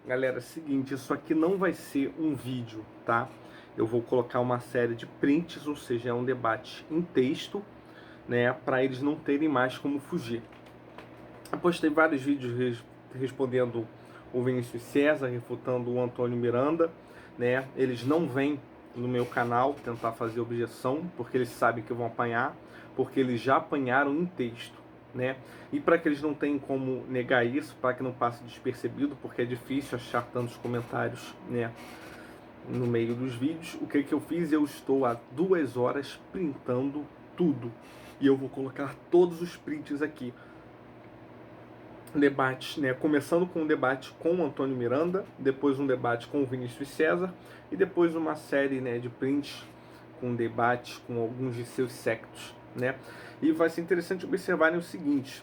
Galera, é o seguinte, isso aqui não vai ser um vídeo, tá? Eu vou colocar uma série de prints, ou seja, é um debate em texto, né, para eles não terem mais como fugir. Eu postei vários vídeos respondendo o Vinícius César, refutando o Antônio Miranda, né? Eles não vêm no meu canal tentar fazer objeção, porque eles sabem que vão apanhar, porque eles já apanharam em texto, né? E para que eles não tenham como negar isso, para que não passe despercebido, porque é difícil achar tantos comentários, né, no meio dos vídeos, o que eu fiz? Eu estou há 2 horas printando tudo. E eu vou colocar todos os prints aqui. Debates, né? Começando com um debate com o Antônio Miranda, depois um debate com o Vinícius César e depois uma série, né, de prints com debates com alguns de seus sectos, né? E vai ser interessante observarem o seguinte: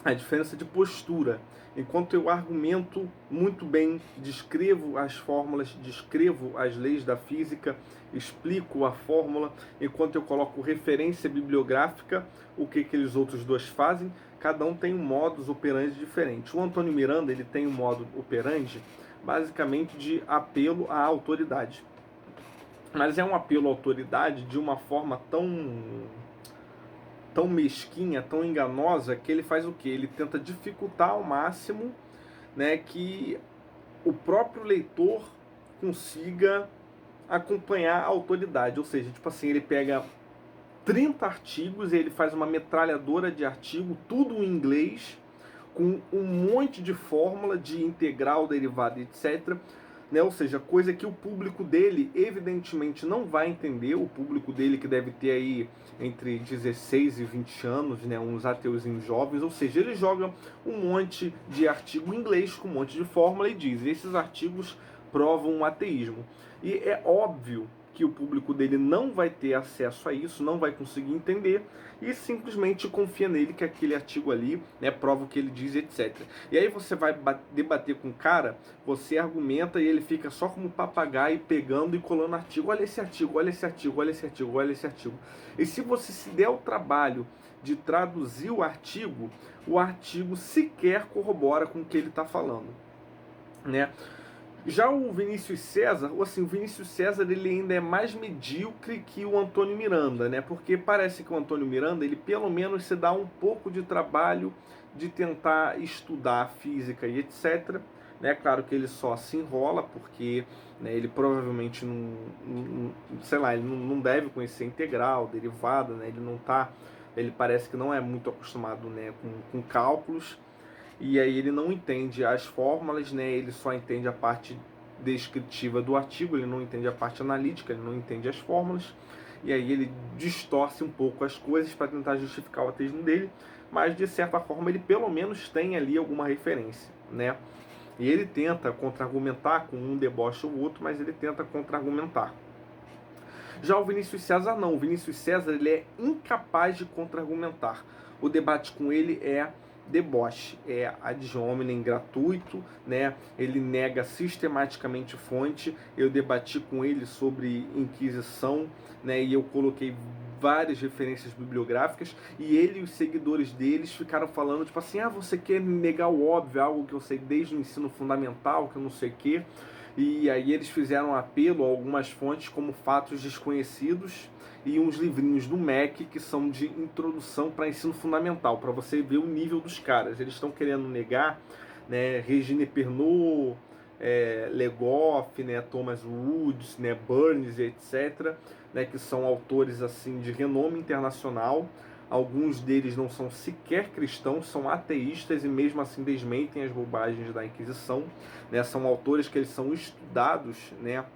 a diferença de postura. Enquanto eu argumento muito bem, descrevo as fórmulas, descrevo as leis da física, explico a fórmula, enquanto eu coloco referência bibliográfica, o que aqueles outros dois fazem, cada um tem um modus operandi diferente. O Antônio Miranda, ele tem um modo operandi basicamente de apelo à autoridade. Mas é um apelo à autoridade de uma forma tão mesquinha, tão enganosa, que ele faz o quê? Ele tenta dificultar ao máximo, né, que o próprio leitor consiga acompanhar a autoridade. Ou seja, tipo assim, ele pega 30 artigos e ele faz uma metralhadora de artigo, tudo em inglês, com um monte de fórmula de integral, derivada, etc. Né? Ou seja, coisa que o público dele evidentemente não vai entender, o público dele que deve ter aí entre 16 e 20 anos, né? Uns ateuzinhos jovens, ou seja, ele joga um monte de artigo em inglês com um monte de fórmula e diz, esses artigos provam o ateísmo. E é óbvio que o público dele não vai ter acesso a isso, não vai conseguir entender e simplesmente confia nele que aquele artigo ali, né, prova o que ele diz, etc. E aí você vai debater com o cara, você argumenta e ele fica só como papagaio pegando e colando artigo. Olha esse artigo, olha esse artigo, olha esse artigo, olha esse artigo. E se você se der o trabalho de traduzir o artigo sequer corrobora com o que ele está falando, né? Já o Vinícius César, assim, o Vinícius César ele ainda é mais medíocre que o Antônio Miranda, né? Porque parece que o Antônio Miranda, ele pelo menos se dá um pouco de trabalho de tentar estudar física e etc. Né? Claro que ele só se enrola, porque, né, ele provavelmente sei lá, ele não deve conhecer integral, derivada, né? Ele não tá, ele parece que não é muito acostumado, né, com cálculos. E aí ele não entende as fórmulas, né? Ele só entende a parte descritiva do artigo, ele não entende a parte analítica, ele não entende as fórmulas, e aí ele distorce um pouco as coisas para tentar justificar o ateísmo dele, mas de certa forma ele pelo menos tem ali alguma referência, né? E ele tenta contra-argumentar com um deboche ou outro, mas ele tenta contra-argumentar. Já o Vinícius César não, o Vinícius César ele é incapaz de contra-argumentar. O debate com ele é deboche, é ad hominem gratuito, né? Ele nega sistematicamente fonte. Eu debati com ele sobre Inquisição, né? E eu coloquei várias referências bibliográficas e ele e os seguidores deles ficaram falando tipo assim, você quer negar o óbvio, algo que eu sei desde o ensino fundamental, que eu não sei o quê. E aí eles fizeram um apelo a algumas fontes como Fatos Desconhecidos e uns livrinhos do MEC que são de introdução para ensino fundamental, para você ver o nível dos caras. Eles estão querendo negar, né, Regine Pernod, Legoff, né, Thomas Woods, né, Burns, etc., né, que são autores assim de renome internacional. Alguns deles não são sequer cristãos, são ateístas e mesmo assim desmentem as bobagens da Inquisição, né? São autores que eles são estudados, né?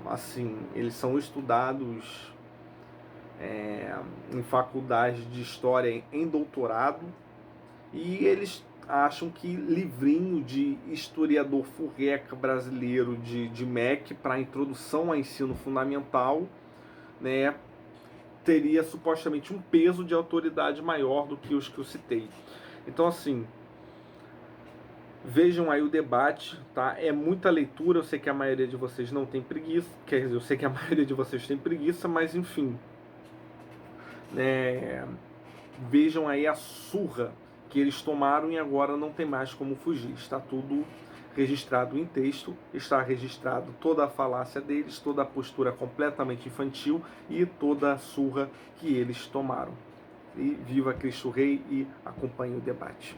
Assim, eles são estudados em faculdade de história em doutorado, e eles acham que livrinho de historiador furreca brasileiro de MEC para introdução ao ensino fundamental, né, teria supostamente um peso de autoridade maior do que os que eu citei. Então, assim, vejam aí o debate, tá? É muita leitura, eu sei que a maioria de vocês não tem preguiça, quer dizer, eu sei que a maioria de vocês tem preguiça, mas enfim, vejam aí a surra que eles tomaram e agora não tem mais como fugir. Está tudo registrado em texto, está registrado toda a falácia deles, toda a postura completamente infantil e toda a surra que eles tomaram. E viva Cristo Rei e acompanhe o debate.